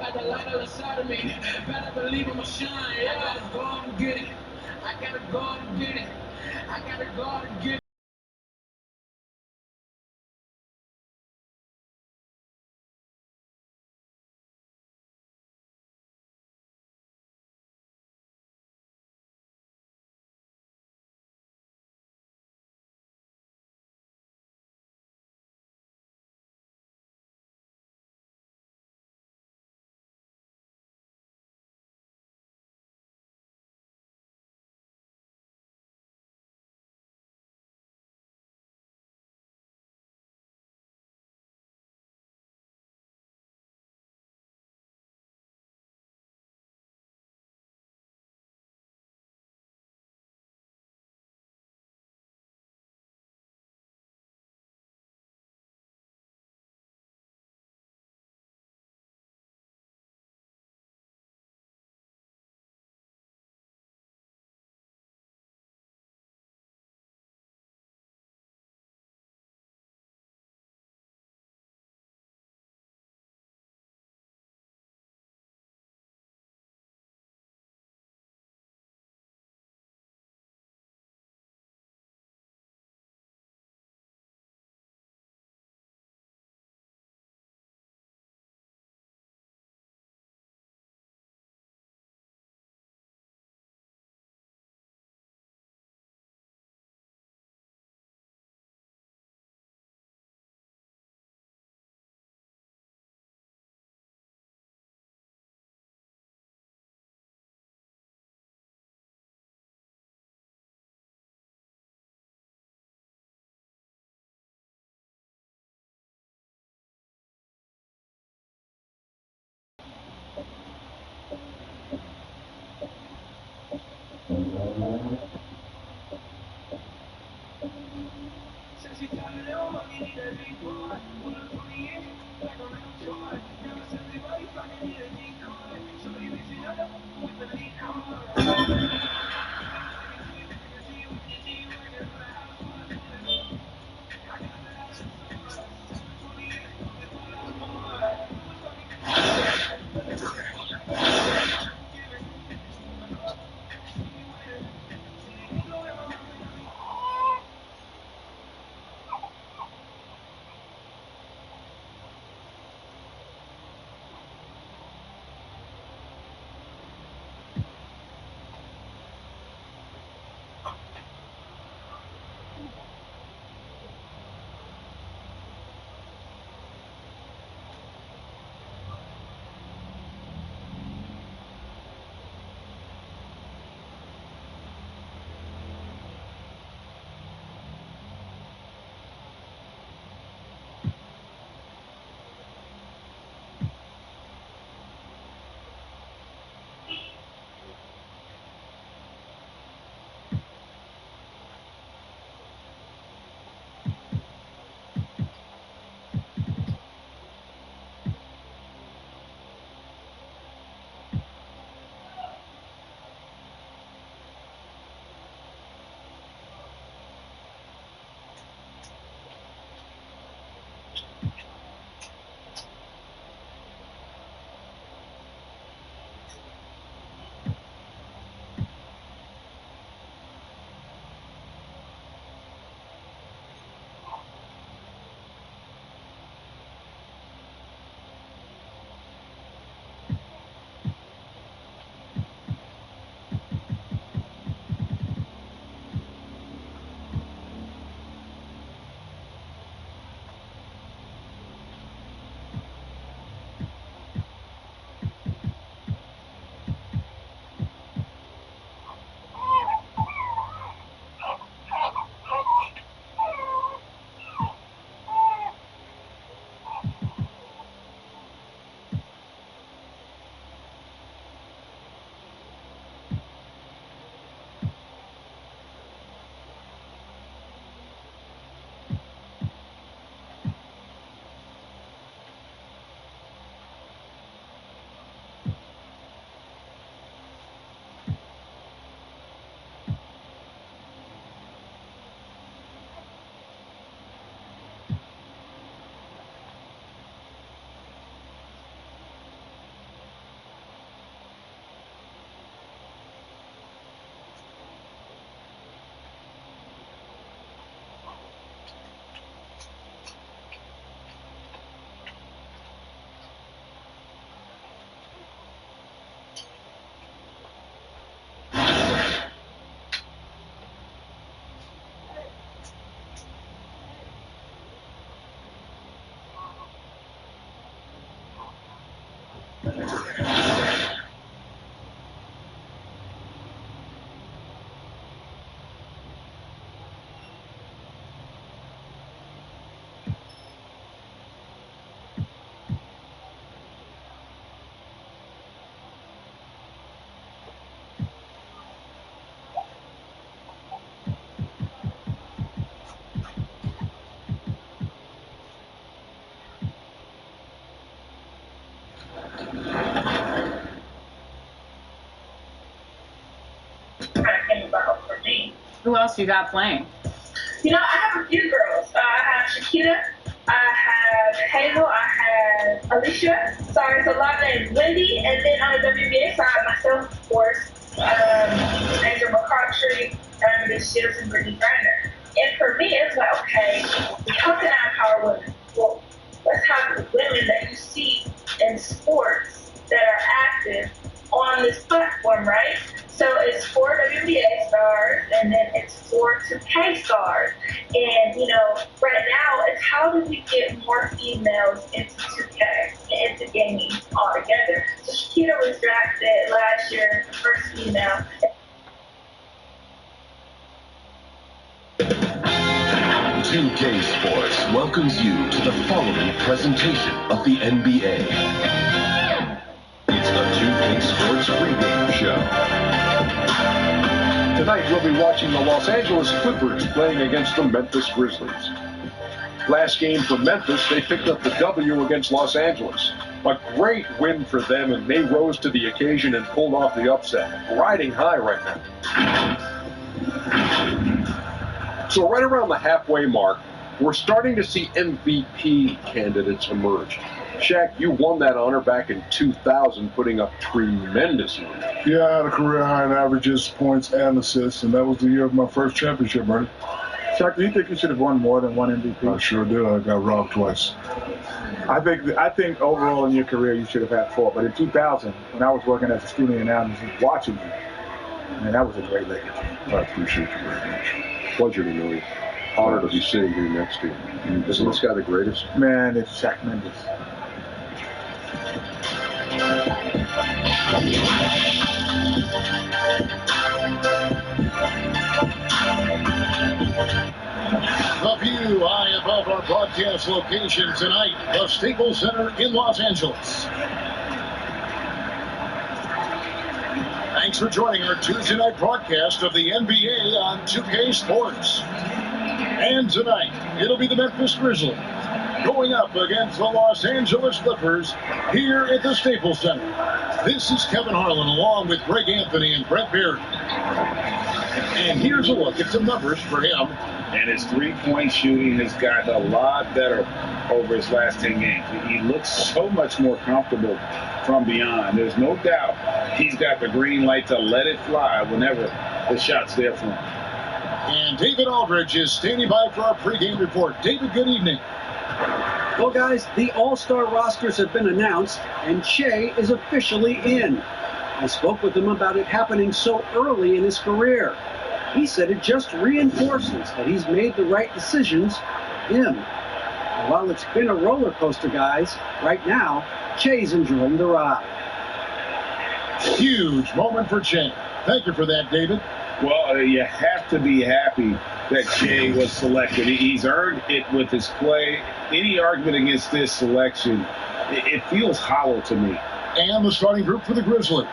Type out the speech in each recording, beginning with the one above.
got the light inside of me. Better believe I'ma shine. Yeah, I gotta go and get it. I gotta go and get it. I gotta go and get it. Came about for me. Who else you got playing? You know, I have a few girls. I have Shakita, I have Hazel, I have Alicia. Sorry, it's a lot named Wendy, and then on the WBA side, myself, of course, Angel McCartry, and Miss Shields and Brittany Grinder. And for me, it's like, okay, how can I empower women? Well, let's have the women that you see in sports that are active on this platform, right? So it's 4 WBA stars, and then it's 4 2K stars. And, you know, right now, it's how do we get more females into 2K and into gaming altogether? So Shakita was drafted last year, the first female. 2K Sports welcomes you to the following presentation of the NBA. It's the 2K Sports pregame show. Tonight we'll be watching the Los Angeles Clippers playing against the Memphis Grizzlies. Last game for Memphis, they picked up the W against Los Angeles. A great win for them, and they rose to the occasion and pulled off the upset. Riding high right now. So right around the halfway mark, we're starting to see MVP candidates emerge. Shaq, you won that honor back in 2000, putting up tremendous numbers. Yeah, I had a career high in averages, points, and assists, and that was the year of my first championship, Bernie. Shaq, do you think you should have won more than one MVP? I sure did. I got robbed twice. I think overall in your career you should have had 4. But in 2000, when I was working as a student analyst watching you, man, that was a great Lakers team. I appreciate you very much. Pleasure to know you. Honor to be sitting here next to you. Isn't this guy the greatest? Man, it's Shaq Mendes. The view high above our broadcast location tonight, the Staples Center in Los Angeles. Thanks for joining our Tuesday night broadcast of the NBA on 2K Sports. And tonight, it'll be the Memphis Grizzlies going up against the Los Angeles Clippers here at the Staples Center. This is Kevin Harlan along with Greg Anthony and Brett Beard. And here's a look at some numbers for him. And his three-point shooting has gotten a lot better over his last 10 games. He looks so much more comfortable from beyond. There's no doubt he's got the green light to let it fly whenever the shot's there for him. And David Aldridge is standing by for our pregame report. David, good evening. Well, guys, the All-Star rosters have been announced, and Shea is officially in. I spoke with him about it happening so early in his career. He said it just reinforces that he's made the right decisions in. And while it's been a roller coaster, guys, right now, Shea's enjoying the ride. Huge moment for Shea. Thank you for that, David. Well, you have to be happy that Shea was selected. He's earned it with his play. Any argument against this selection, it feels hollow to me. And the starting group for the Grizzlies.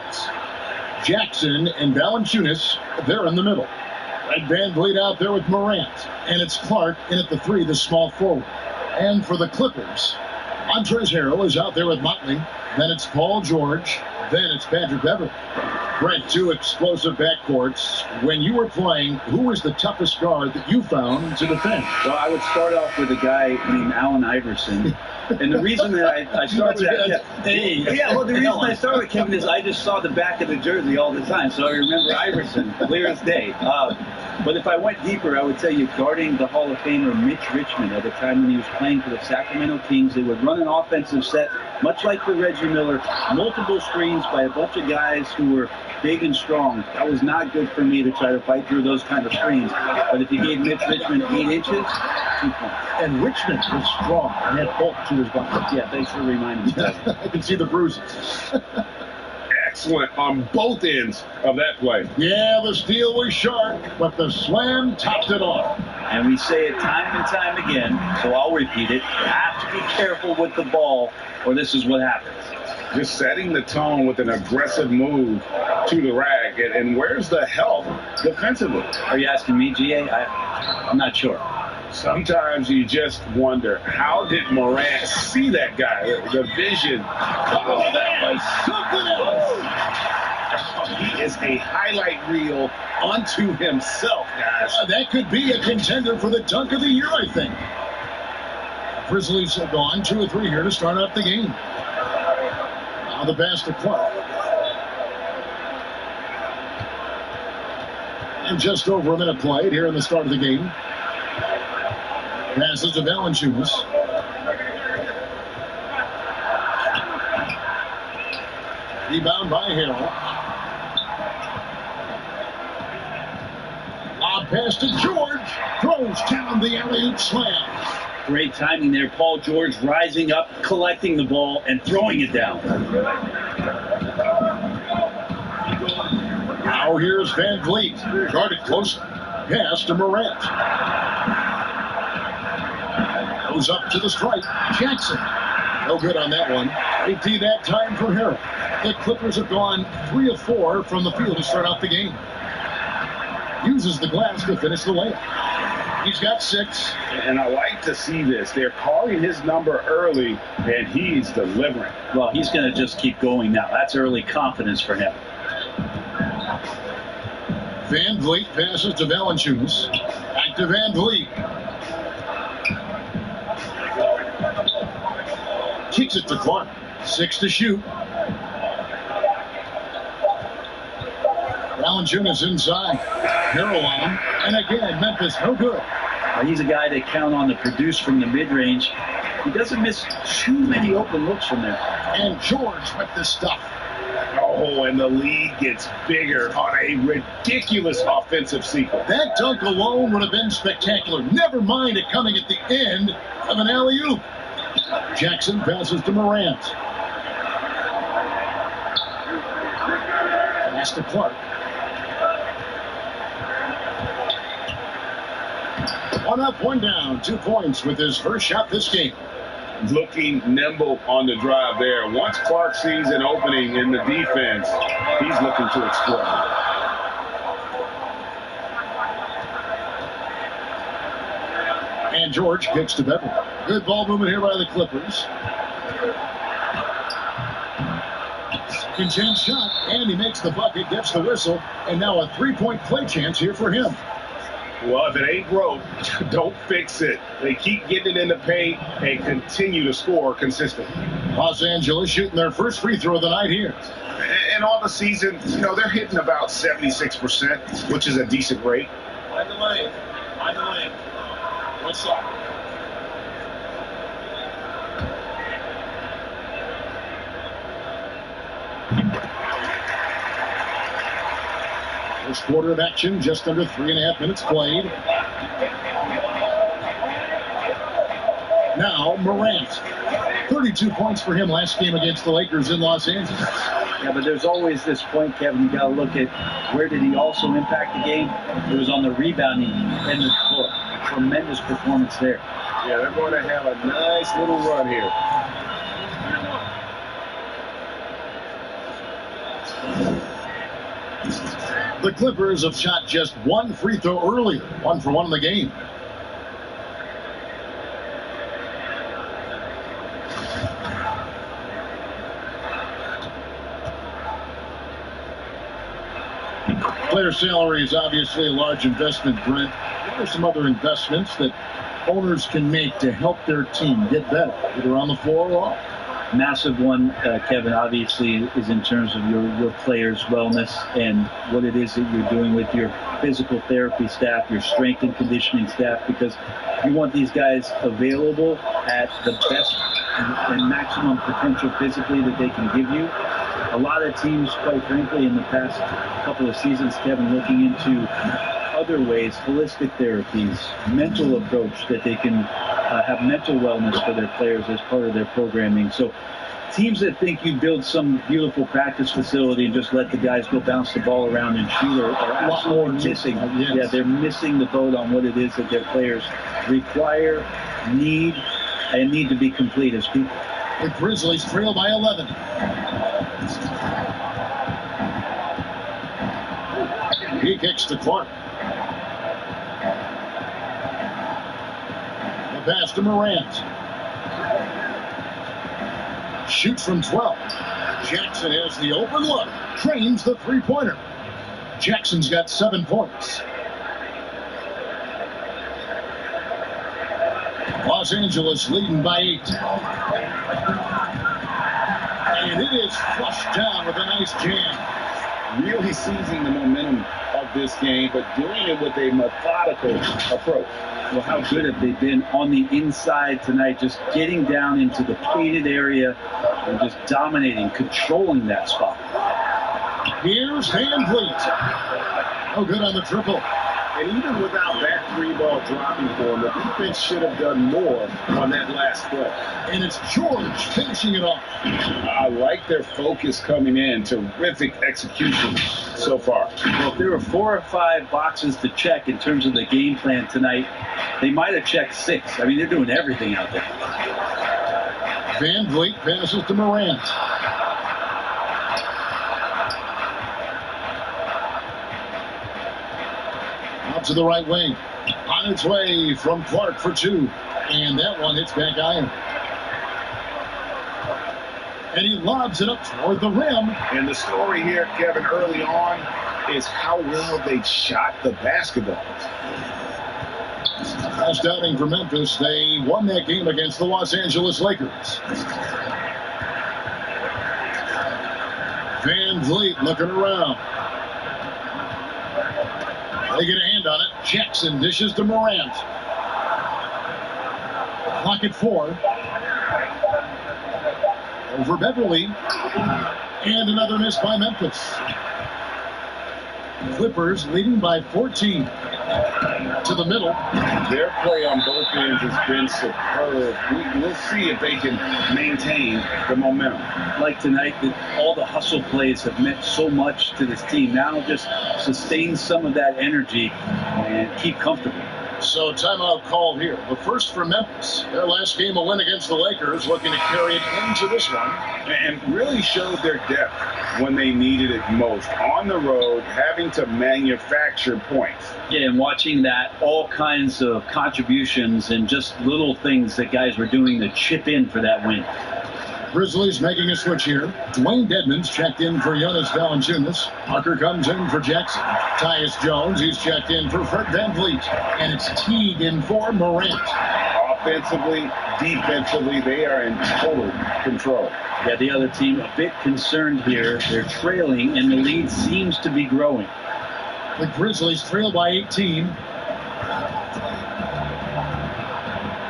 Jackson and Valanciunas, they're in the middle. Red Van Vliet out there with Morant. And it's Clark in at the 3, the small forward. And for the Clippers, Montrezl Harrell is out there with Motley. Then it's Paul George. Then it's Patrick Beverley. Brent, 2 explosive backcourts. When you were playing, who was the toughest guard that you found to defend? Well, I would start off with a guy named Allen Iverson. And the reason that I started with the reason I started with Kevin is I just saw the back of the jersey all the time, so I remember Iverson clear as day. But if I went deeper, I would tell you guarding the Hall of Famer Mitch Richmond at the time when he was playing for the Sacramento Kings. They would run an offensive set, much like the Reggie Miller, multiple screens by a bunch of guys who were big and strong. That was not good for me to try to fight through those kind of screens. But if you gave Mitch Richmond 8 inches, 2 points. And Richmond was strong and had bulk to his body. Yeah, thanks for reminding me. I can see the bruises. Excellent on both ends of that play. Yeah, the steal was sharp, but the slam topped it off. And we say it time and time again, so I'll repeat it. You have to be careful with the ball, or this is what happens. Just setting the tone with an aggressive move to the rack. And where's the help defensively? Are you asking me, GA? I'm not sure. Sometimes you just wonder, how did Morant see that guy? The vision. Oh, that was something else. He is a highlight reel unto himself, guys. That could be a contender for the dunk of the year, I think. Grizzlies have gone 2 or 3 here to start out the game. Now the pass to Clark. And just over a minute played here in the start of the game. Passes to Valanciunas. Rebound by Harrell. Lob pass to George. Throws down the alley-oop slam. Great timing there. Paul George rising up, collecting the ball, and throwing it down. Now here's Van Vliet. Guarded close. Pass to Morant. Goes up to the stripe. Jackson. No good on that one. 18 that time for Harrell. The Clippers have gone 3 of 4 from the field to start out the game. Uses the glass to finish the layup. He's got 6. And I like to see this. They're calling his number early, and he's delivering. Well, he's going to just keep going now. That's early confidence for him. Van Vliet passes to Valanciunas. Back to Van Vliet. Kicks it to Clark. 6 to shoot. Valanciunas inside. Harrell on him. And again, Memphis no good. He's a guy they count on to produce from the mid-range. He doesn't miss too many open looks from there. And George with the stuff. Oh, and the lead gets bigger on a ridiculous offensive sequence. That dunk alone would have been spectacular. Never mind it coming at the end of an alley-oop. Jackson passes to Morant. Pass to Clark. One up, one down. 2 points with his first shot this game. Looking nimble on the drive there. Once Clark sees an opening in the defense, he's looking to exploit. And George kicks to Beverly. Good ball movement here by the Clippers. Second shot, and he makes the bucket, gets the whistle, and now a 3-point play chance here for him. Well, if it ain't broke, don't fix it. They keep getting it in the paint and continue to score consistently. Los Angeles shooting their first free throw of the night here. And on the season, they're hitting about 76%, which is a decent rate. By the lane. What's up? First quarter of action, just under 3.5 minutes played. Now Morant. 32 points for him last game against the Lakers in Los Angeles. Yeah, but there's always this point, Kevin, you got to look at where did he also impact the game. It was on the rebounding end of the floor. Tremendous performance there. Yeah, they're going to have a nice little run here. The Clippers have shot just 1 free throw earlier, 1 for 1 in the game. Player salary is obviously a large investment, Brent. What are some other investments that owners can make to help their team get better, either on the floor or off? Massive one, Kevin, obviously, is in terms of your players' wellness and what it is that you're doing with your physical therapy staff, your strength and conditioning staff, because you want these guys available at the best and maximum potential physically that they can give you. A lot of teams, quite frankly, in the past couple of seasons, Kevin, looking into other ways, holistic therapies, mental approach that they can have mental wellness for their players as part of their programming. So teams that think you build some beautiful practice facility and just let the guys go bounce the ball around and shoot are absolutely missing. Yes. Yeah, they're missing the boat on what it is that their players require, need to be complete as people. The Grizzlies trail by 11. He kicks to Clark. The pass to Morant. Shoots from 12. Jackson has the open look. Trains the three-pointer. Jackson's got 7 points. Los Angeles leading by 8. And it is flushed down with a nice jam. Really seizing the momentum of this game, but doing it with a methodical approach. Well, how good have they been on the inside tonight, just getting down into the painted area and just dominating, controlling that spot. Here's Van Vliet. No good on the triple. And even without that 3-ball dropping for him, the defense should have done more on that last play. And it's George finishing it off. I like their focus coming in. Terrific execution so far. Well, if there were 4 or 5 boxes to check in terms of the game plan tonight, they might have checked 6. I mean, they're doing everything out there. Van Vliet passes to Morant. Out to the right wing. On its way from Clark for 2. And that one hits back iron. And he lobs it up toward the rim. And the story here, Kevin, early on is how well they shot the basketball. Last outing for Memphis, they won that game against the Los Angeles Lakers. Van Vliet looking around. They get a hand on it. Jackson dishes to Morant. Clock at 4. Over Beverly. And another miss by Memphis. Clippers leading by 14. To the middle. Their play on both ends has been superb. We'll see if they can maintain the momentum. Like tonight, all the hustle plays have meant so much to this team. Now just sustain some of that energy and keep comfortable. So timeout called here. The first for Memphis. Their last game a win against the Lakers, looking to carry it into this one. And really showed their depth when they needed it most. On the road, having to manufacture points. Yeah, and watching that, all kinds of contributions and just little things that guys were doing to chip in for that win. Grizzlies making a switch here. Dwayne Dedmon's checked in for Jonas Valanciunas. Parker comes in for Jackson. Tyus Jones, he's checked in for Fred Van Vliet. And it's Teague in for Morant. Offensively, defensively, they are in total control. Yeah, the other team a bit concerned here. They're trailing, and the lead seems to be growing. The Grizzlies trail by 18.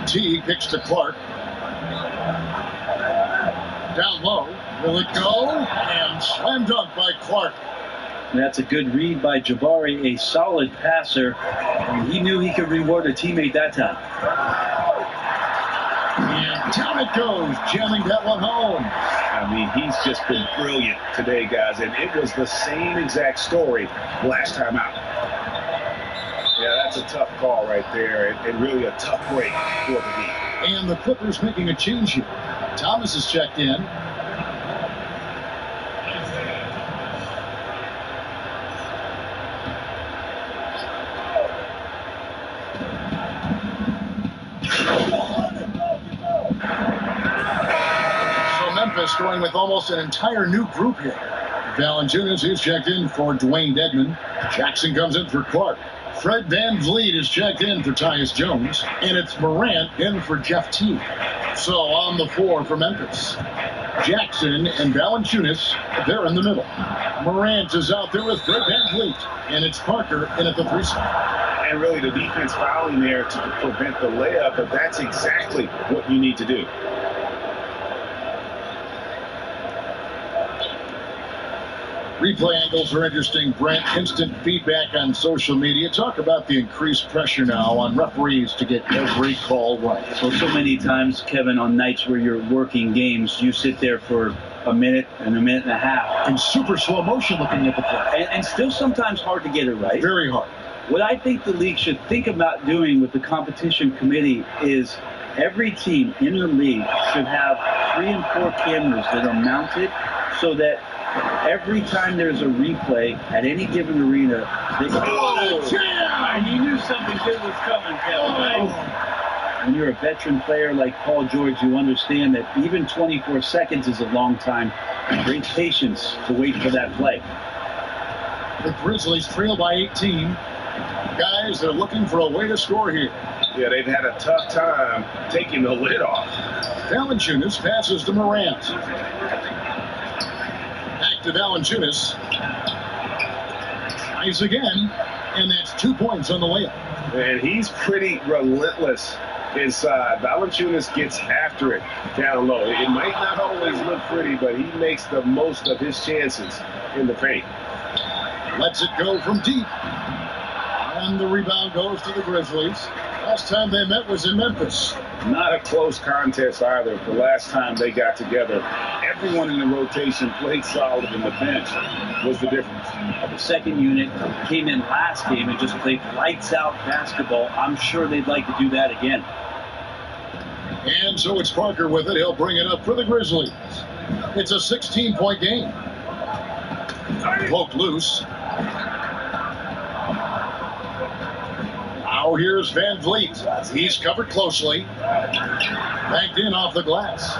Teague kicks to Clark. Down low. Will it go? And slam dunk by Clark. That's a good read by Jabari, a solid passer. And he knew he could reward a teammate that time. And down it goes, jamming that one home. I mean, he's just been brilliant today, guys. And it was the same exact story last time out. Yeah, that's a tough call right there. And really a tough break for the game. And the Clippers making a change here. Thomas is checked in. So Memphis going with almost an entire new group here. Valanciunas is checked in for Dwayne Dedmon. Jackson comes in for Clark. Fred Van Vliet is checked in for Tyus Jones. And it's Morant in for Jeff Teague. So on the floor for Memphis, Jackson and Valanciunas, they're in the middle. Morant is out there with Fred Van Vliet. And it's Parker in at the 3 spot. And really the defense fouling there to prevent the layup, but that's exactly what you need to do. Replay angles are interesting, Brent. Instant feedback on social media. Talk about the increased pressure now on referees to get every call right. Well, so many times, Kevin, on nights where you're working games, you sit there for a minute and a half. In super slow motion looking at the play. And still sometimes hard to get it right. Very hard. What I think the league should think about doing with the competition committee is every team in the league should have 3 and 4 cameras that are mounted so that every time there's a replay at any given arena, they and you knew something good was coming, Kevin, right? When you're a veteran player like Paul George, you understand that even 24 seconds is a long time. Great patience to wait for that play. The Grizzlies trail by 18. Guys, they're looking for a way to score here. Yeah, they've had a tough time taking the lid off. Valanciunas passes to Morant. Back to Valanciunas. Tries again, and that's 2 points on the layup. And he's pretty relentless inside. Valanciunas gets after it down low. It might not always look pretty, but he makes the most of his chances in the paint. Lets it go from deep. And the rebound goes to the Grizzlies. Last time they met was in Memphis. Not a close contest either. The last time they got together, everyone in the rotation played solid, and the bench was the difference. The second unit came in last game and just played lights out basketball. I'm sure they'd like to do that again. And so it's Parker with it. He'll bring it up for the Grizzlies. It's a 16-point game. Poked loose. Now here's Van Vliet. He's covered closely. Backed in off the glass.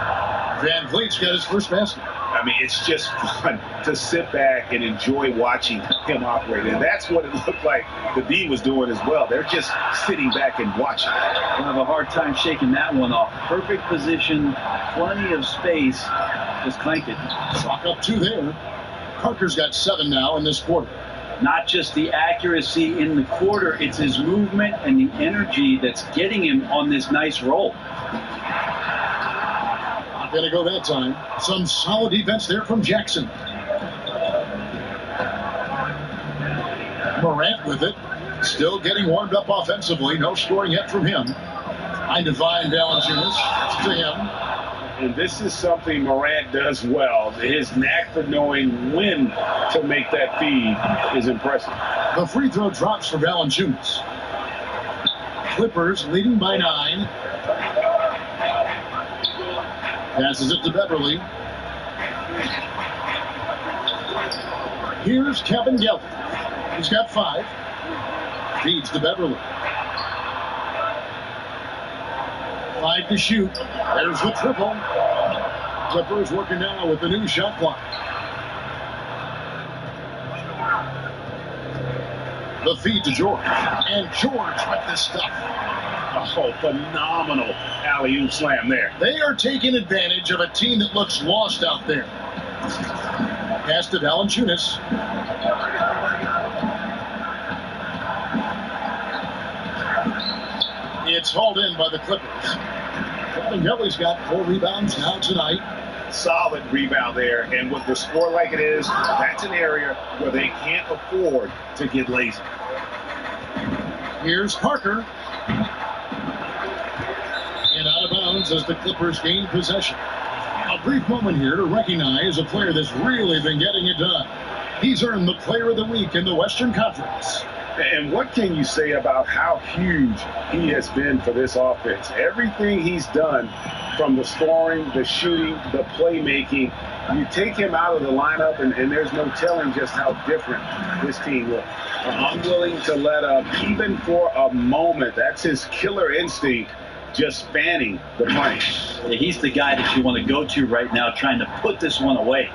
Van Vliet's got his first basket. I mean, it's just fun to sit back and enjoy watching him operate. And that's what it looked like the D was doing as well. They're just sitting back and watching. We'll have a hard time shaking that one off. Perfect position, plenty of space. Just clank it. Chalk up 2 there. Parker's got 7 now in this quarter. Not just the accuracy in the quarter, it's his movement and the energy that's getting him on this nice roll. Not going to go that time. Some solid defense there from Jackson. Morant with it. Still getting warmed up offensively. No scoring yet from him. Trying to find Valanciunas. It's to him. And this is something Morant does well. His knack for knowing when to make that feed is impressive. The free throw drops for Valanciunas. Clippers leading by 9. Passes it to Beverly. Here's Kevin Gelton. He's got 5. Feeds to Beverly. 5 to shoot. There's the triple. Clippers working now with the new shot clock. The feed to George. And George with this stuff. Oh, phenomenal alley-oop slam there. They are taking advantage of a team that looks lost out there. Pass to Valanciunas. It's hauled in by the Clippers. Kevin Gelly's got 4 rebounds now tonight. Solid rebound there, and with the score like it is, that's an area where they can't afford to get lazy. Here's Parker. And out of bounds as the Clippers gain possession. A brief moment here to recognize a player that's really been getting it done. He's earned the Player of the Week in the Western Conference. And what can you say about how huge he has been for this offense? Everything he's done, from the scoring, the shooting, the playmaking, you take him out of the lineup, and there's no telling just how different this team looks. I'm willing to let up even for a moment. That's his killer instinct, just spanning the plane. He's the guy that you want to go to right now, trying to put this one away.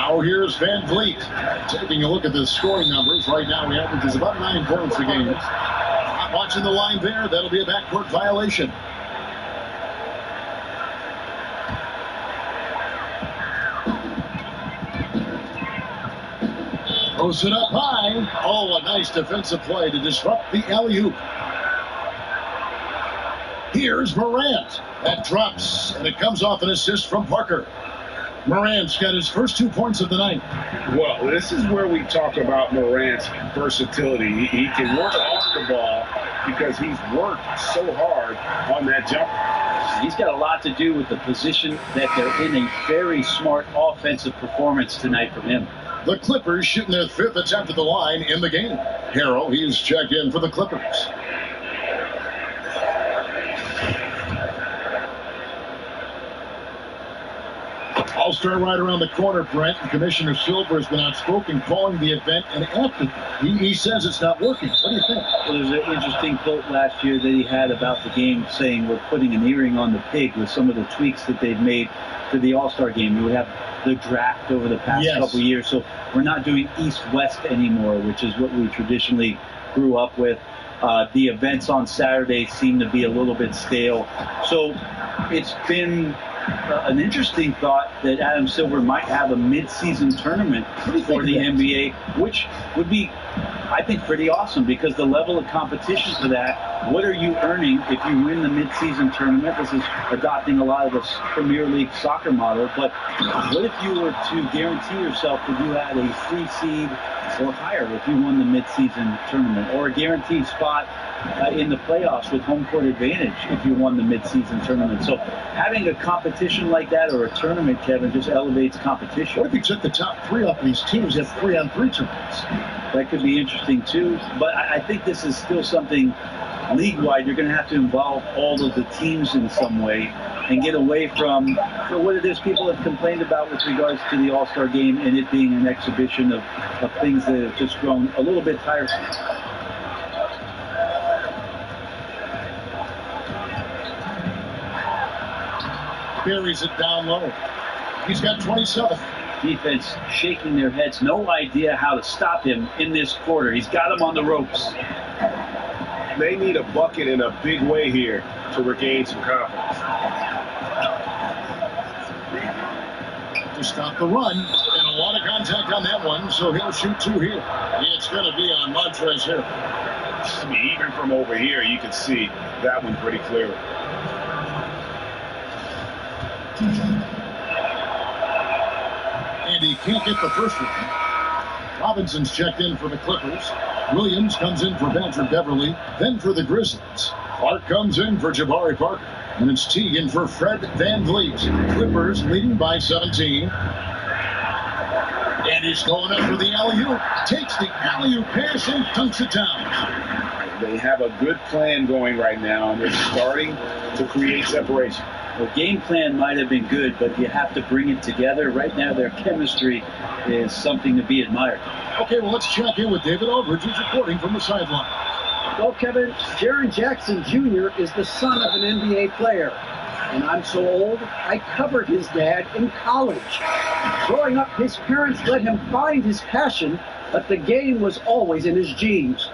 Now here's Van Vliet. Taking a look at the scoring numbers. Right now he averages about 9 points a game. Not watching the line there. That'll be a backcourt violation. Throws it up high. Oh, a nice defensive play to disrupt the alley-oop. Here's Morant. That drops, and it comes off an assist from Parker. Morant's got his first 2 points of the night. Well, this is where we talk about Morant's versatility. He can work off the ball because he's worked so hard on that jumper. He's got a lot to do with the position that they're in. A very smart offensive performance tonight from him. The Clippers shooting their 5th attempt at the line in the game. Harrell, he's checked in for the Clippers. All-Star right around the corner, Brent. Commissioner Silver has been outspoken calling the event an afterthought. He says it's not working. What do you think? Well, there's an interesting quote last year that he had about the game saying we're putting an earring on the pig with some of the tweaks that they've made to the All-Star game. You have the draft over the past couple years, so we're not doing East-West anymore, which is what we traditionally grew up with. The events on Saturday seem to be a little bit stale. So it's been an interesting thought that Adam Silver might have a mid-season tournament for the NBA, which would be, I think, pretty awesome because the level of competition for that, what are you earning if you win the mid-season tournament? This is adopting a lot of the Premier League soccer model, but what if you were to guarantee yourself that you had a 3 seed or higher if you won the mid-season tournament, or a guaranteed spot in the playoffs with home court advantage if you won the mid-season tournament? So having a competition like that, or a tournament, Kevin, just elevates competition. What if you took the top 3 off of these teams at 3-on-3 tournaments? That could be interesting too, but I think this is still something league-wide. You're going to have to involve all of the teams in some way and get away from what it is people have complained about with regards to the All-Star game and it being an exhibition of things that have just grown a little bit tiresome. Buries it down low. He's got 27. Defense shaking their heads. No idea how to stop him in this quarter. He's got him on the ropes. They need a bucket in a big way here to regain some confidence. To stop the run, and a lot of contact on that one, so he'll shoot 2 here. It's going to be on Montrezl Harrell. I mean, even from over here, you can see that one pretty clearly. And he can't get the first one. Robinson's checked in for the Clippers. Williams comes in for Patrick Beverly, then for the Grizzlies. Clark comes in for Jabari Parker. And it's Teagan for Fred VanVleet. Clippers leading by 17. And he's going up for the alley-oop. Takes the alley-oop pass and dunks it down. They have a good plan going right now, and they're starting to create separation. The game plan might have been good, but you have to bring it together. Right now, their chemistry is something to be admired. Okay, well, let's check in with David Aldridge, who's reporting from the sideline. Well, Kevin, Jaren Jackson Jr. is the son of an NBA player. And I'm so old, I covered his dad in college. Growing up, his parents let him find his passion, but the game was always in his genes.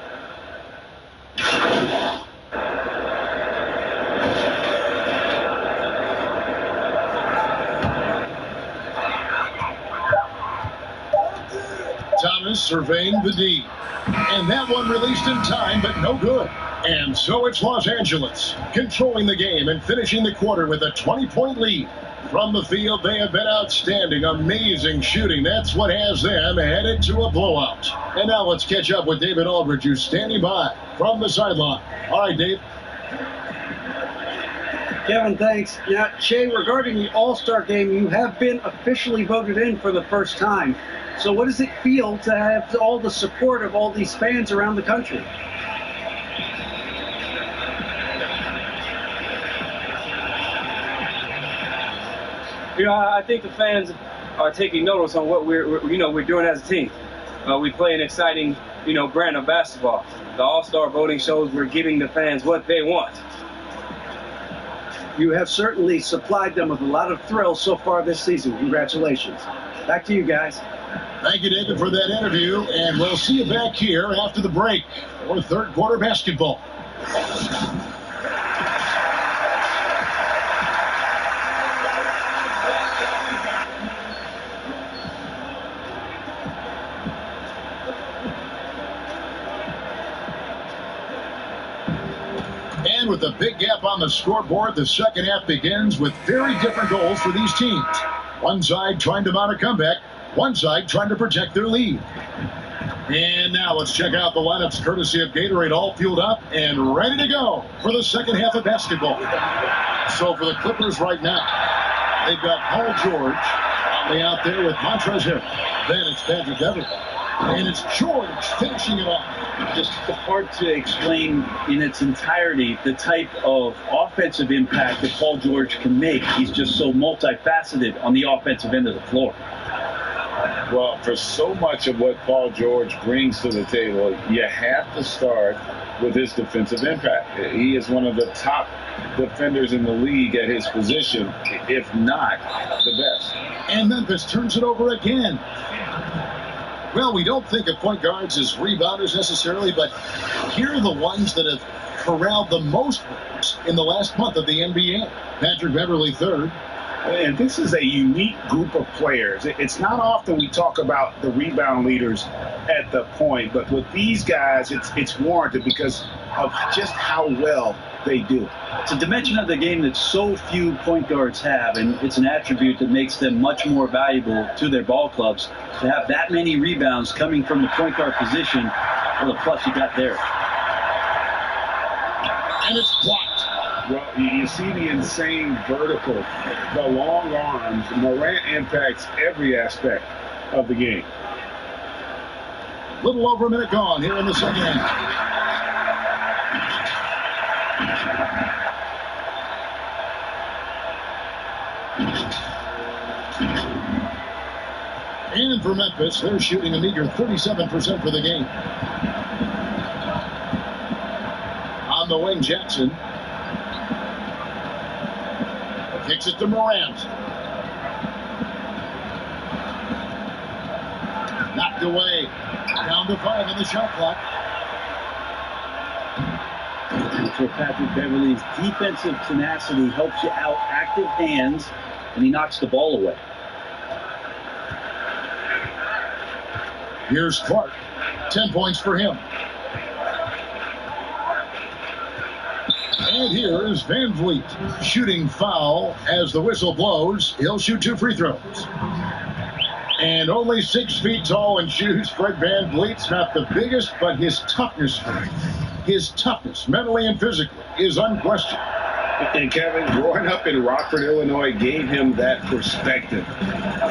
Thomas surveying the D. And that one released in time, but no good. And so it's Los Angeles, controlling the game and finishing the quarter with a 20-point lead. From the field, they have been outstanding, amazing shooting. That's what has them headed to a blowout. And now let's catch up with David Aldridge, who's standing by from the sideline. All right, Dave. Kevin, thanks. Now, Shea, regarding the All-Star game, you have been officially voted in for the first time. So what does it feel to have all the support of all these fans around the country? You know, I think the fans are taking notice on what we're doing as a team. We play an exciting, brand of basketball. The All-Star voting shows we're giving the fans what they want. You have certainly supplied them with a lot of thrills so far this season. Congratulations. Back to you guys. Thank you, David, for that interview, and we'll see you back here after the break for third quarter basketball. And with a big gap on the scoreboard, the second half begins with very different goals for these teams. One side trying to mount a comeback, one side trying to protect their lead. And now let's check out the lineups courtesy of Gatorade, all fueled up and ready to go for the second half of basketball. So for the Clippers right now, they've got Paul George out there with Montrezl Harrell. Then it's Patrick Beverley. And it's George finishing it off. Just hard to explain in its entirety the type of offensive impact that Paul George can make. He's just so multifaceted on the offensive end of the floor. Well, for so much of what Paul George brings to the table, you have to start with his defensive impact. He is one of the top defenders in the league at his position, if not the best. And Memphis turns it over again. Well, we don't think of point guards as rebounders necessarily, but here are the ones that have corralled the most wins in the last month of the NBA. Patrick Beverley third. And this is a unique group of players. It's not often we talk about the rebound leaders at the point, but with these guys, it's warranted because of just how well they do. It's a dimension of the game that so few point guards have, and it's an attribute that makes them much more valuable to their ball clubs. To have that many rebounds coming from the point guard position, well, the plus you got there. And it's blocked. Well, you see the insane vertical, the long arms. Morant impacts every aspect of the game. Little over a minute gone here in the second half. And for Memphis, they're shooting a meager 37% for the game. On the wing, Jackson. Kicks it to Morant. Knocked away. Down to 5 on the shot clock. For Patrick Beverley's defensive tenacity helps you out active hands, and he knocks the ball away. Here's Clark. 10 points for him. And here is Van Vliet shooting foul as the whistle blows. He'll shoot 2 free throws. And only 6 feet tall in shoes, Fred Van Vliet's not the biggest, but his toughness, mentally and physically, is unquestioned. And Kevin, growing up in Rockford, Illinois, gave him that perspective.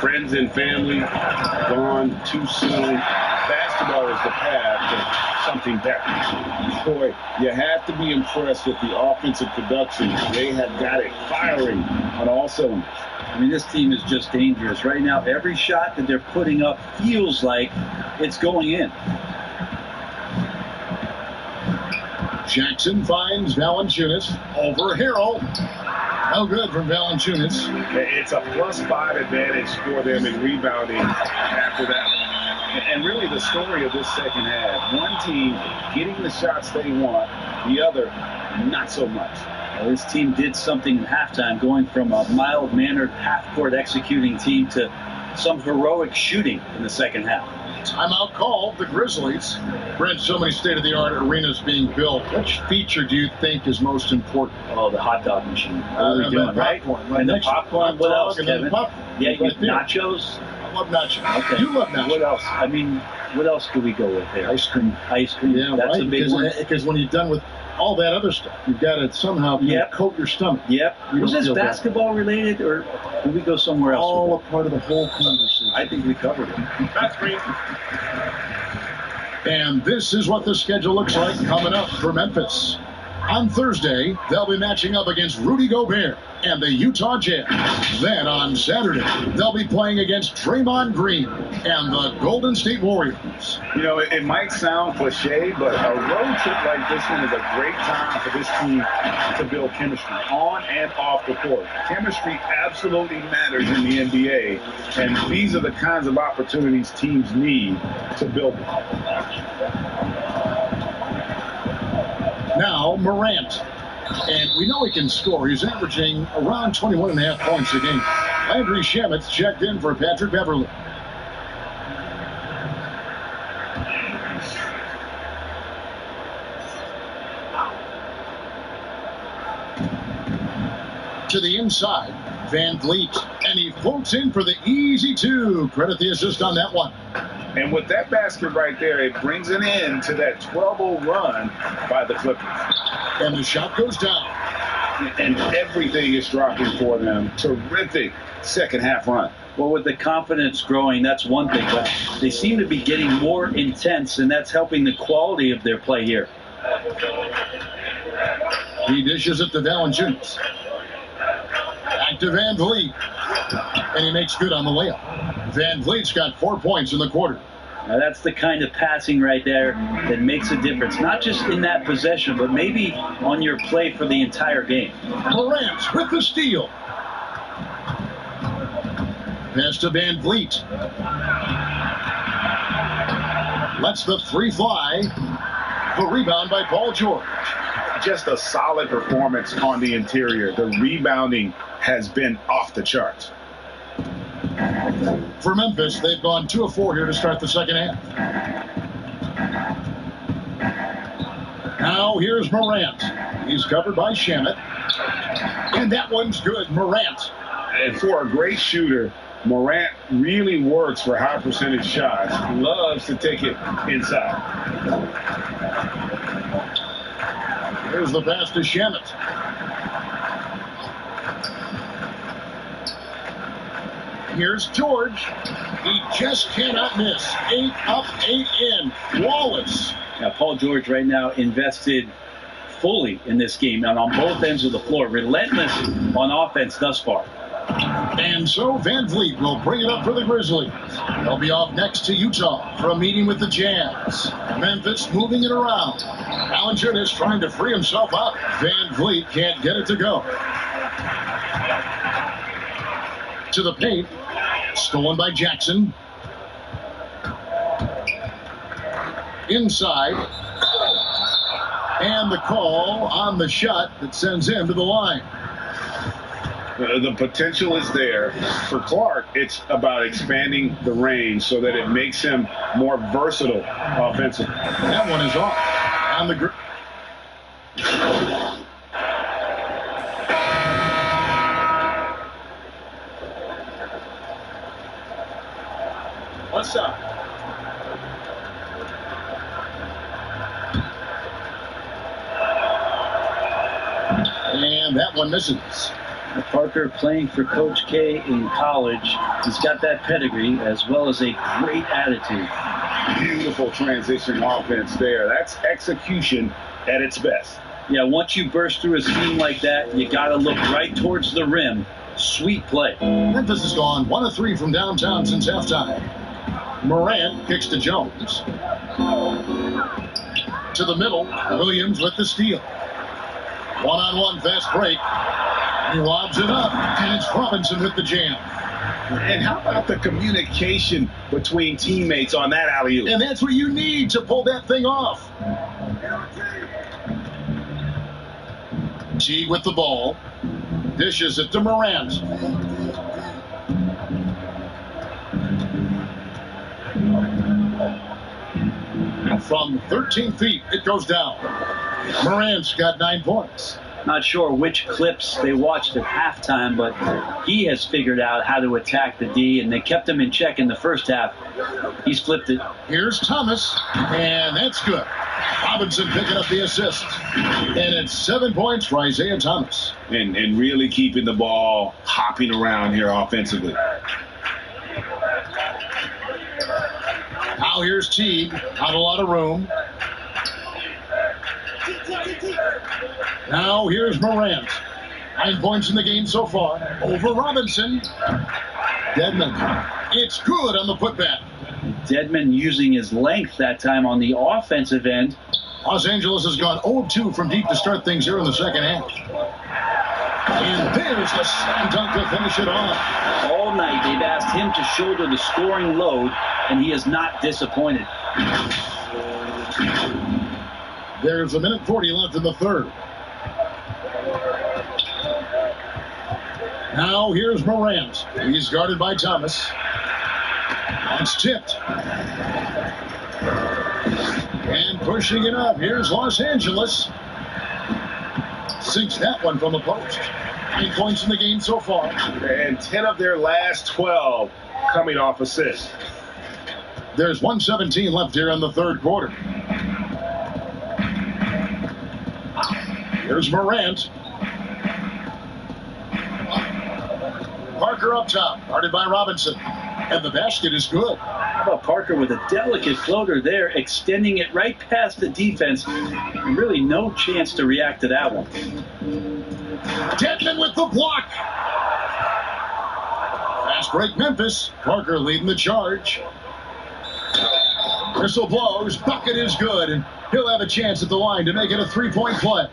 Friends and family gone too soon. Basketball is the path to something better. Boy, you have to be impressed with the offensive production. They have got it firing on all cylinders. I mean, this team is just dangerous. Right now, every shot that they're putting up feels like it's going in. Jackson finds Valanciunas over Harrell. No good from Valanciunas. It's a +5 advantage for them in rebounding after that. And really the story of this second half, one team getting the shots they want, the other not so much. Well, this team did something in halftime, going from a mild-mannered half-court executing team to some heroic shooting in the second half. Timeout called the Grizzlies. Brent, so many state-of-the-art arenas being built. Which feature do you think is most important? Oh, the hot dog machine. What are we doing, right? Popcorn. And the popcorn. What else, Kevin? Yeah, you nachos. I love nachos. Okay. You love nachos. What else? I mean, what else could we go with there? Ice cream. Ice cream. Yeah, that's right? a big one. Because when you're done with all that other stuff, you've got to somehow coat your stomach. Yep. Was this basketball related, or did we go somewhere else? All a part of the whole conversation. I think we covered it. That's great. And this is what the schedule looks like coming up for Memphis. On Thursday, they'll be matching up against Rudy Gobert and the Utah Jazz. Then on Saturday, they'll be playing against Draymond Green and the Golden State Warriors. You know, it might sound cliche, but a road trip like this one is a great time for this team to build chemistry on and off the court. Chemistry absolutely matters in the NBA, and these are the kinds of opportunities teams need to build it. Now, Morant. And we know he can score. He's averaging around 21.5 points a game. Landry Shamit's checked in for Patrick Beverley. To the inside. Van Vliet, and he floats in for the easy two. Credit the assist on that one. And with that basket right there, it brings an end to that 12-0 run by the Clippers. And the shot goes down. And everything is dropping for them. Terrific second half run. Well, with the confidence growing, that's one thing, but they seem to be getting more intense, and that's helping the quality of their play here. He dishes it to Valanciunas. Back to Van Vliet. And he makes good on the layup. Van Vliet's got 4 points in the quarter. Now that's the kind of passing right there that makes a difference, not just in that possession, but maybe on your play for the entire game. Morant with the steal. Pass to Van Vliet. Lets the three fly. The rebound by Paul George. Just a solid performance on the interior. The rebounding has been off the charts. For Memphis, they've gone 2 of 4 here to start the second half. Now here's Morant. He's covered by Shamet. And that one's good. Morant. And for a great shooter, Morant really works for high percentage shots. Loves to take it inside. Here's the pass to Shamet. Here's George. He just cannot miss. 8 up, 8 in. Flawless. Now, Paul George right now invested fully in this game and on both ends of the floor. Relentless on offense thus far. And so Van Vliet will bring it up for the Grizzlies. They'll be off next to Utah for a meeting with the Jazz. Memphis moving it around. Valanciunas trying to free himself up. Van Vliet can't get it to go. To the paint. Stolen by Jackson. Inside. And the call on the shot that sends him to the line. The potential is there. For Clark, it's about expanding the range so that it makes him more versatile offensively. That one is off. On the What's up? And that one misses. Parker playing for Coach K in college. He's got that pedigree as well as a great attitude. Beautiful transition offense there. That's execution at its best. Yeah, once you burst through a seam like that, you got to look right towards the rim. Sweet play. Memphis has gone 1 of 3 from downtown since halftime. Morant kicks to Jones. To the middle. Williams with the steal. One-on-one fast break. He lobs it up, and it's Robinson with the jam. And how about the communication between teammates on that alley-oop? And that's what you need to pull that thing off. T with the ball. Dishes it to Morant. From 13 feet, it goes down. Morant's got 9 points. Not sure which clips they watched at halftime, but he has figured out how to attack the D, and they kept him in check in the first half. He's flipped it. Here's Thomas, and that's good. Robinson picking up the assist. And it's 7 points for Isaiah Thomas. And really keeping the ball hopping around here offensively. Now here's Teague. Not a lot of room. Now here's Morant. 9 points in the game so far. Over Robinson. Dedmon. It's good on the putback. Dedmon using his length that time on the offensive end. Los Angeles has gone 0-2 from deep to start things here in the second half. And there's the slam dunk to finish it off. All night they've asked him to shoulder the scoring load, and he has not disappointed. There's 1:40 left in the third. Now here's Morant. He's guarded by Thomas. It's tipped. And pushing it up. Here's Los Angeles. Sinks that one from the post. 9 points in the game so far. And 10 of their last 12 coming off assists. There's 1:17 left here in the third quarter. Here's Morant. Parker up top, guarded by Robinson. And the basket is good. How about Parker with a delicate floater there, extending it right past the defense. Really no chance to react to that one. Dedmon with the block. Fast break Memphis. Parker leading the charge. Whistle blows. Bucket is good. And he'll have a chance at the line to make it a three-point play.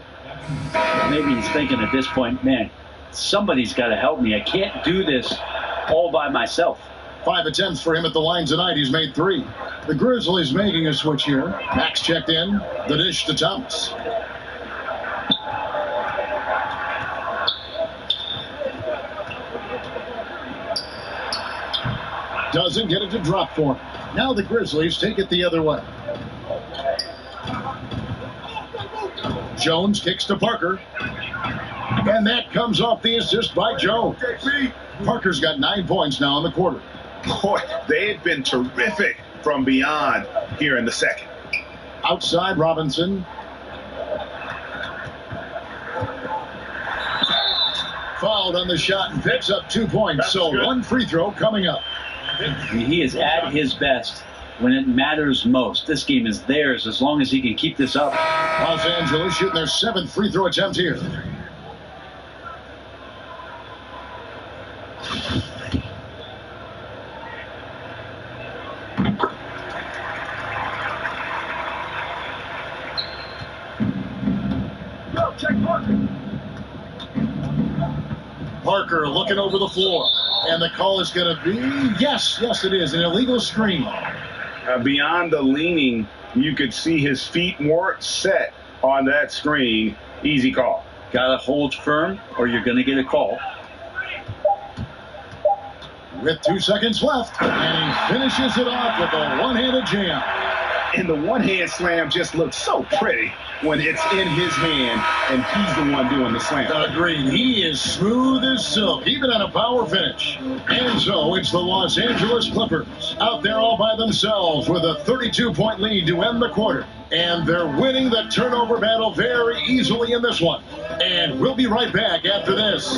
Maybe he's thinking at this point, man, somebody's got to help me. I can't do this all by myself. 5 attempts for him at the line tonight. He's made 3. The Grizzlies making a switch here. Max checked in. The dish to Thomas. Doesn't get it to drop for him. Now the Grizzlies take it the other way. Jones kicks to Parker. And that comes off the assist by Jones. Parker's got 9 points now in the quarter. Boy, they have been terrific from beyond here in the second. Outside, Robinson. Fouled on the shot and picks up 2 points. That's so good. 1 free throw coming up. He is at his best when it matters most. This game is theirs as long as he can keep this up. Los Angeles shooting their 7th free throw attempt here. Parker looking over the floor. And the call is going to be, yes, it is, an illegal screen. Beyond the leaning, you could see his feet more set on that screen. Easy call. Got to hold firm or you're going to get a call. With 2 seconds left, and he finishes it off with a one-handed jam. And the one-hand slam just looks so pretty when it's in his hand and he's the one doing the slam. Agreed. He is smooth as silk, even on a power finish. And so it's the Los Angeles Clippers out there all by themselves with a 32-point lead to end the quarter. And they're winning the turnover battle very easily in this one. And we'll be right back after this.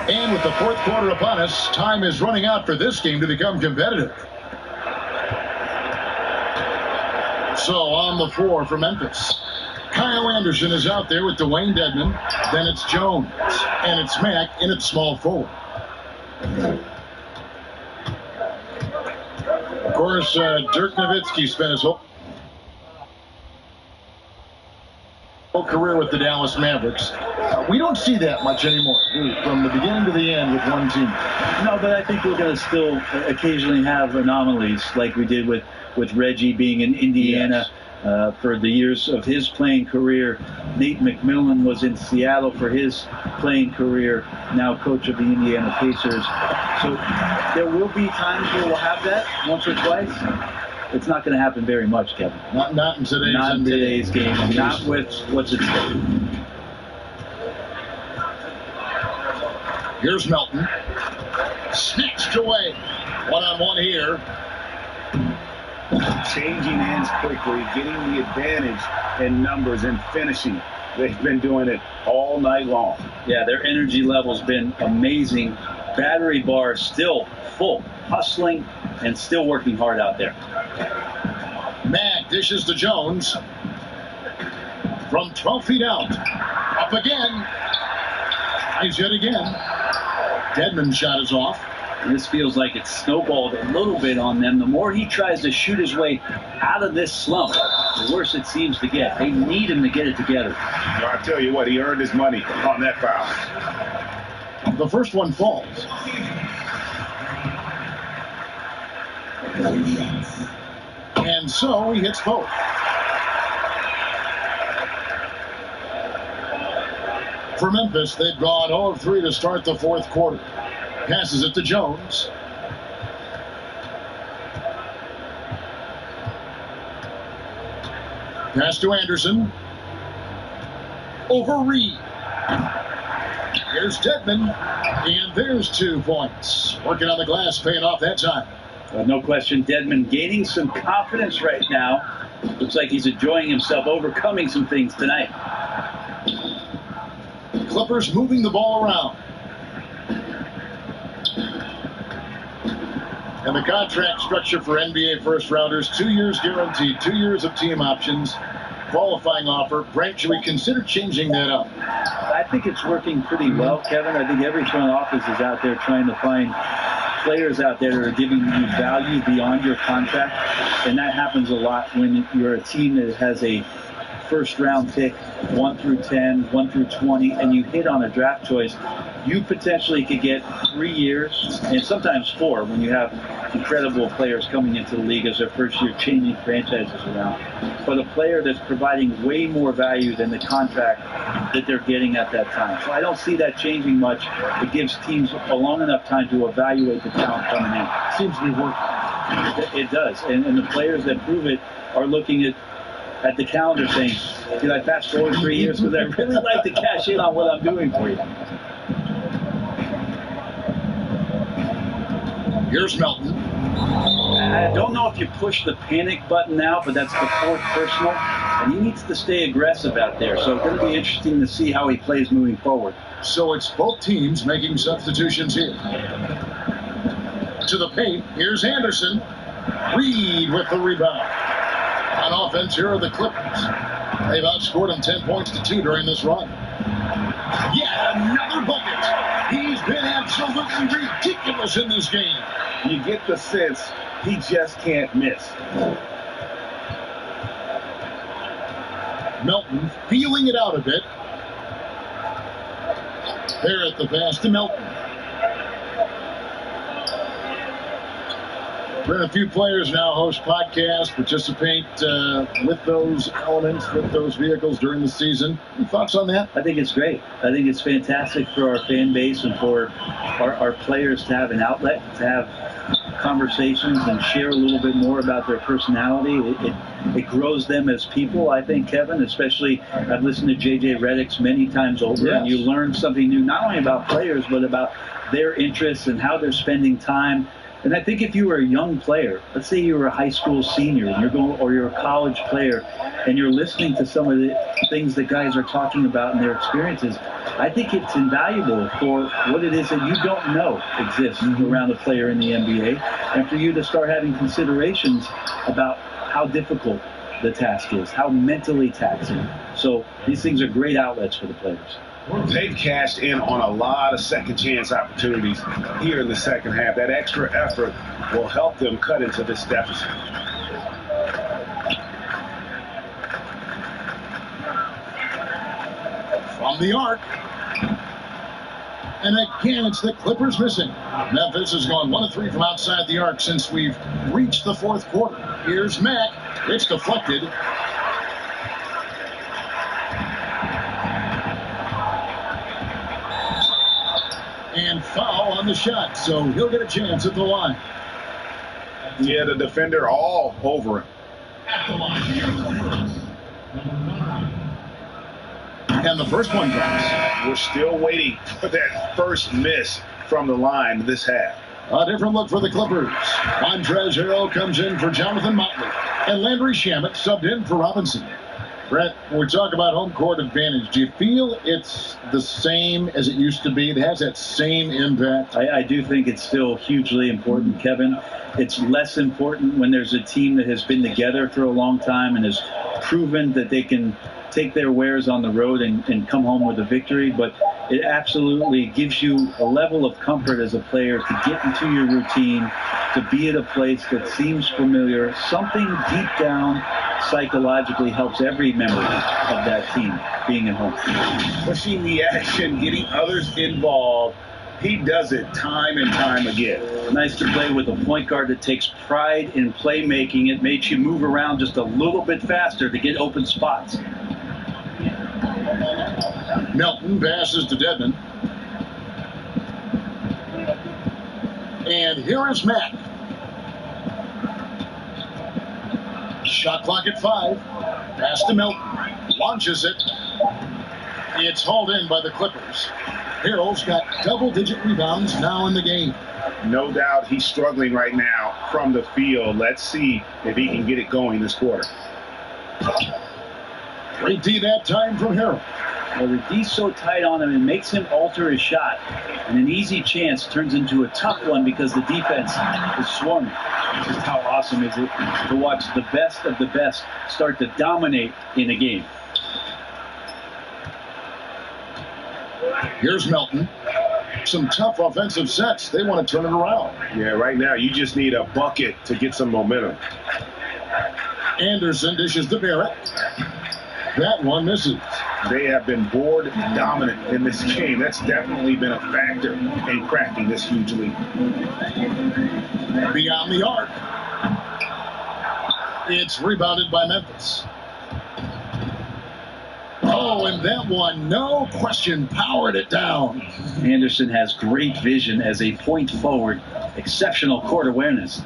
And with the fourth quarter upon us, time is running out for this game to become competitive. So on the floor for Memphis, Kyle Anderson is out there with Dwayne Dedmon. Then it's Jones. And it's Mack in at small forward. Of course, Dirk Nowitzki spent his whole career with the Dallas Mavericks. We don't see that much anymore, from the beginning to the end with one team. No, but I think we're going to still occasionally have anomalies like we did with Reggie being in Indiana. Yes. For the years of his playing career. Nate McMillan was in Seattle for his playing career, now coach of the Indiana Pacers. So there will be times where we'll have that once or twice. It's not going to happen very much, Kevin. Not in today's not in NBA. Today's game. Not with what's at stake. Here's Melton. Snatched away. One-on-one here. Changing hands quickly, getting the advantage in numbers and finishing. They've been doing it all night long. Yeah, their energy level's been amazing. Battery bar still full, hustling and still working hard out there. Mack dishes to Jones. From 12 feet out. Up again. Tries yet again. Dedmon's shot is off. This feels like it's snowballed a little bit on them. The more he tries to shoot his way out of this slump, the worse it seems to get. They need him to get it together. Well, I'll tell you what, he earned his money on that foul. The first one falls. And so he hits both. For Memphis, they've gone 0 of 3 to start the fourth quarter. Passes it to Jones. Pass to Anderson. Over Reed. Here's Dedman. And there's 2 points. Working on the glass, paying off that time. No question, Dedman gaining some confidence right now. Looks like he's enjoying himself, overcoming some things tonight. Clippers moving the ball around. And the contract structure for NBA first rounders, 2 years guaranteed, 2 years of team options, qualifying offer. Brent, should we consider changing that up? I think it's working pretty well, Kevin. I think every front office is out there trying to find players out there that are giving you value beyond your contract. And that happens a lot when you're a team that has a first round pick, 1 through 10, 1 through 20, and you hit on a draft choice. You potentially could get 3 years and sometimes 4 when you have incredible players coming into the league as their first year, changing franchises around. But a player that's providing way more value than the contract that they're getting at that time. So I don't see that changing much. It gives teams a long enough time to evaluate the talent coming in. Seems to be working. It does. And the players that prove it are looking at the calendar saying, did I fast forward 3 years? Because I really like to cash in on what I'm doing for you. Here's Melton. I don't know if you push the panic button now, but that's the 4th personal, and he needs to stay aggressive out there. So it's going to be interesting to see how he plays moving forward. So it's both teams making substitutions here. To the paint, here's Anderson. Reed with the rebound. On offense, here are the Clippers. They've outscored them 10 points to 2 during this run. Yet another bucket. He's been absolutely ridiculous in this game. You get the sense he just can't miss. Melton feeling it out a bit. There at the pass to Melton. Brent, a few players now host podcasts, participate with those elements, with those vehicles during the season. Any thoughts on that? I think it's great. I think it's fantastic for our fan base and for our players to have an outlet, to have conversations and share a little bit more about their personality. It grows them as people, I think, Kevin, especially I've listened to J.J. Redick's many times over, and you learn something new, not only about players, but about their interests and how they're spending time. And I think if you were a young player, let's say you were a high school senior and you're a college player and you're listening to some of the things that guys are talking about in their experiences, I think it's invaluable for what it is that you don't know exists around a player in the NBA, and for you to start having considerations about how difficult the task is, how mentally taxing. So these things are great outlets for the players. They've cashed in on a lot of second chance opportunities here in the second half. That extra effort will help them cut into this deficit. From the arc. And again, it's the Clippers missing. Memphis has gone 1 of 3 from outside the arc since we've reached the fourth quarter. Here's Mack. It's deflected. And foul on the shot, so he'll get a chance at the line. Yeah, the defender all over him. And the first one drops. We're still waiting for that first miss from the line this half. A different look for the Clippers. Montrezl Harrell comes in for Jonathan Motley. And Landry Shamet subbed in for Robinson. Brett, when we talk about home court advantage, do you feel it's the same as it used to be? It has that same impact? I do think it's still hugely important, Kevin. It's less important when there's a team that has been together for a long time and has proven that they can take their wares on the road and come home with a victory. But it absolutely gives you a level of comfort as a player to get into your routine, to be at a place that seems familiar. Something deep down psychologically helps every member of that team being at home. Pushing the action, getting others involved. He does it time and time again. nice to play with a point guard that takes pride in playmaking. It makes you move around just a little bit faster to get open spots. Melton passes to Dedmon. And here is Mack. Shot clock at 5. Pass to Melton. Launches it. It's hauled in by the Clippers. Harrell's got double-digit rebounds now in the game. No doubt he's struggling right now from the field. Let's see if he can get it going this quarter. Great D that time from Harrell. Well, the D's so tight on him, it makes him alter his shot. And an easy chance turns into a tough one because the defense is swarming. Just how awesome is it to watch the best of the best start to dominate in a game. Here's Melton. Some tough offensive sets. They want to turn it around. Yeah, right now you just need a bucket to get some momentum. Anderson dishes to Barrett. That one misses. They have been board dominant in this game. That's definitely been a factor in cracking this huge lead. Beyond the arc. It's rebounded by Memphis. Oh, and that one, no question, powered it down. Anderson has great vision as a point forward. Exceptional court awareness.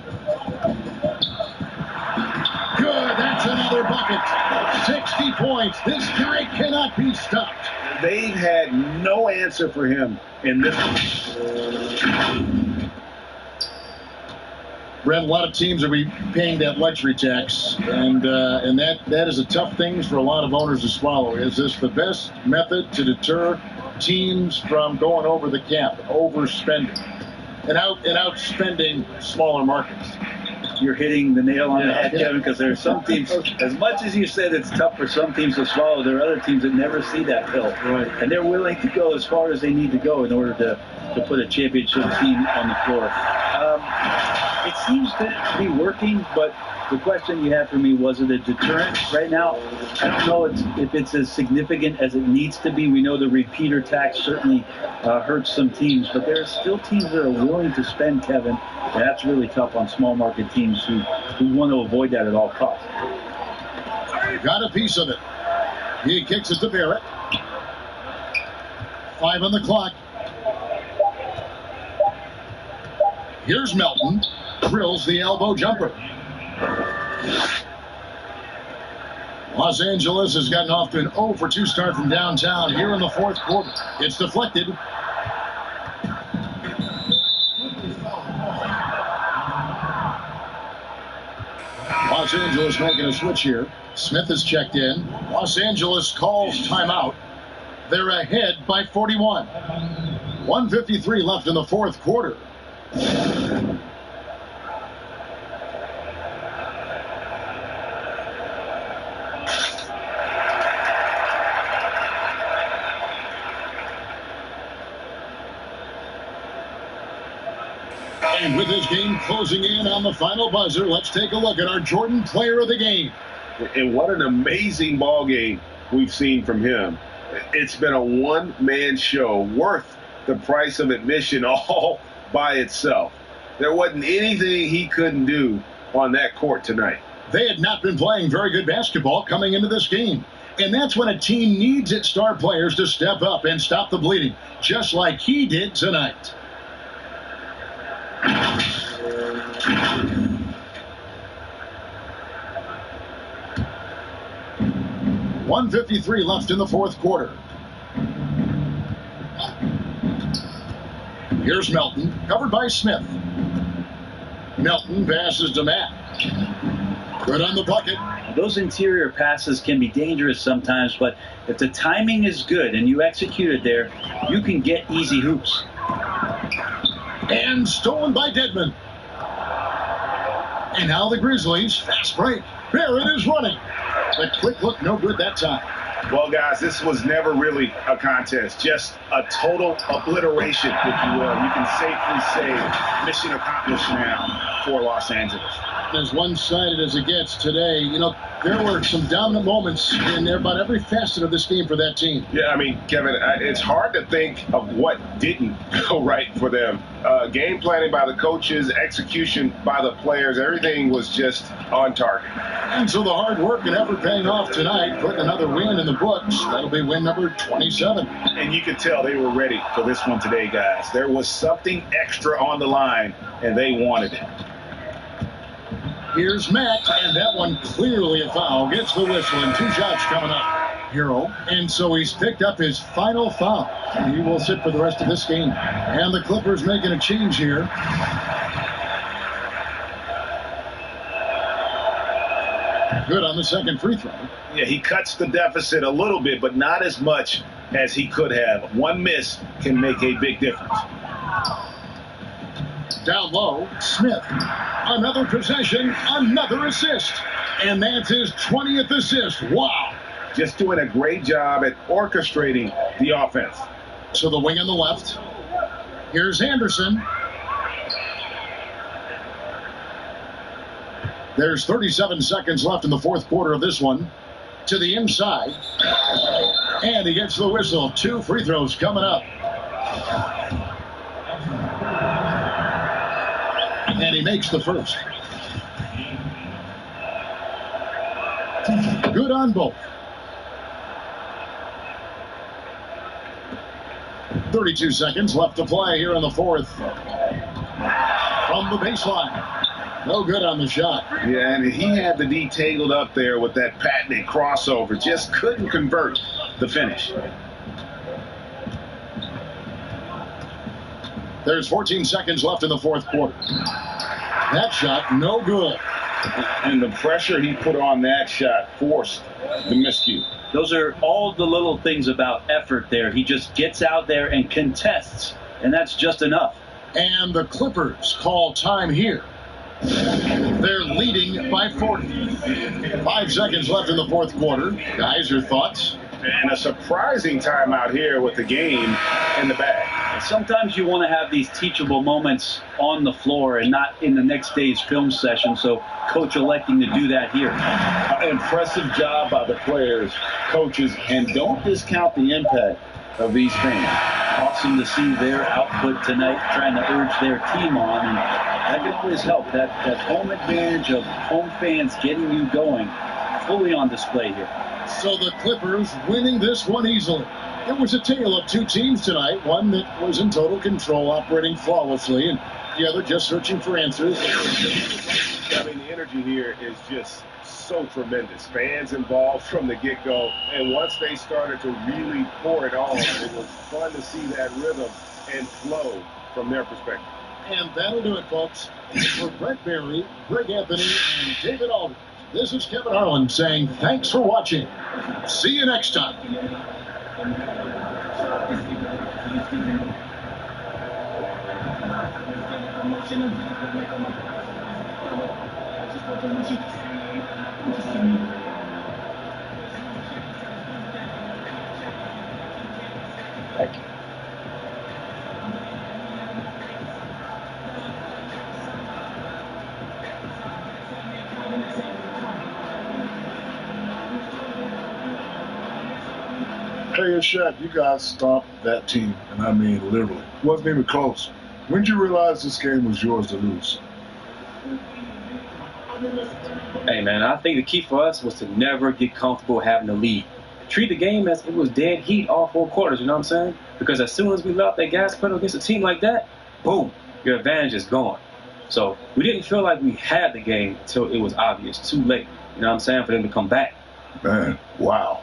Good, that's another bucket. 60 points. This guy cannot be stopped. They've had no answer for him in this one. Brent, a lot of teams are paying that luxury tax, and that is a tough thing for a lot of owners to swallow. Is this the best method to deter teams from going over the cap, overspending, and outspending smaller markets? You're hitting the nail on the head, Kevin, because there are some teams, as much as you said it's tough for some teams to swallow, there are other teams that never see that pill. Right. And they're willing to go as far as they need to go in order to put a championship team on the floor. It seems to be working, but the question you have for me, was it a deterrent? Right now, I don't know if it's as significant as it needs to be. We know the repeater tax certainly hurts some teams, but there are still teams that are willing to spend, Kevin. That's really tough on small market teams who want to avoid that at all costs. Got a piece of it. He kicks it to Barrett. 5 on the clock. Here's Melton. Drills the elbow jumper. Los Angeles has gotten off to an 0 for 2 start from downtown here in the fourth quarter. It's deflected. Los Angeles making a switch here. Smith is checked in. Los Angeles calls timeout. They're ahead by 41. 1:53 left in the fourth quarter. And with this game closing in on the final buzzer, let's take a look at our Jordan player of the game. And what an amazing ball game we've seen from him. It's been a one-man show worth the price of admission all by itself. There wasn't anything he couldn't do on that court tonight. They had not been playing very good basketball coming into this game. And that's when a team needs its star players to step up and stop the bleeding, just like he did tonight. 1:53 left in the fourth quarter. Here's Melton, covered by Smith. Melton passes to Matt. Good on the bucket. Those interior passes can be dangerous sometimes, but if the timing is good and you execute it there, you can get easy hoops. And stolen by Dedmon. And now the Grizzlies, fast break. Barrett is running. The quick look, no good that time. Well, guys, this was never really a contest, just a total obliteration, if you will. You can safely say mission accomplished now for Los Angeles. As one-sided as it gets today, you know, there were some dominant moments in about every facet of this game for that team. Yeah, I mean, Kevin, it's hard to think of what didn't go right for them. Game planning by the coaches, execution by the players, everything was just on target. And so the hard work and effort paying off tonight, putting another win in the books. That'll be win number 27. And you could tell they were ready for this one today, guys. There was something extra on the line, and they wanted it. Here's Matt, and that one clearly a foul. Gets the whistle, and 2 shots coming up. Hero. And so he's picked up his final foul. He will sit for the rest of this game. And the Clippers making a change here. Good on the second free throw. Yeah, he cuts the deficit a little bit, but not as much as he could have. One miss can make a big difference. Down low, Smith. Another possession, another assist. And that's his 20th assist. Wow. Just doing a great job at orchestrating the offense. So the wing on the left. Here's Anderson. There's 37 seconds left in the fourth quarter of this one. To the inside. And he gets the whistle. 2 free throws coming up. And he makes the first. Good on both. 32 seconds left to play here in the fourth. From the baseline. No good on the shot. Yeah, and he had the D tangled up there with that patented crossover. Just couldn't convert the finish. There's 14 seconds left in the fourth quarter. That shot, no good. And the pressure he put on that shot forced the miscue. Those are all the little things about effort there. He just gets out there and contests, and that's just enough. And the Clippers call time here. They're leading by 40. 5 seconds left in the fourth quarter. Guys, your thoughts? And a surprising time out here with the game in the bag. Sometimes you want to have these teachable moments on the floor and not in the next day's film session, so coach electing to do that here. Impressive job by the players, coaches, and don't discount the impact of these fans. Awesome to see their output tonight, trying to urge their team on, and that can always help. That home advantage of home fans getting you going, fully on display here. So the Clippers winning this one easily. It was a tale of 2 teams tonight, one that was in total control, operating flawlessly, and the other just searching for answers. I mean, the energy here is just so tremendous. Fans involved from the get-go, and once they started to really pour it on, it was fun to see that rhythm and flow from their perspective. And that'll do it, folks. For Brett Berry, Greg Anthony, and David Aldridge, this is Kevin Harlan saying thanks for watching. See you next time. Thank you. Hey, Shaq, you guys stomped that team, and I mean literally. Wasn't even close. When did you realize this game was yours to lose? Hey, man, I think the key for us was to never get comfortable having the lead. Treat the game as it was dead heat all 4 quarters, you know what I'm saying? Because as soon as we let that gas pedal against a team like that, boom, your advantage is gone. So we didn't feel like we had the game until it was obvious, too late, you know what I'm saying, for them to come back. Man, wow.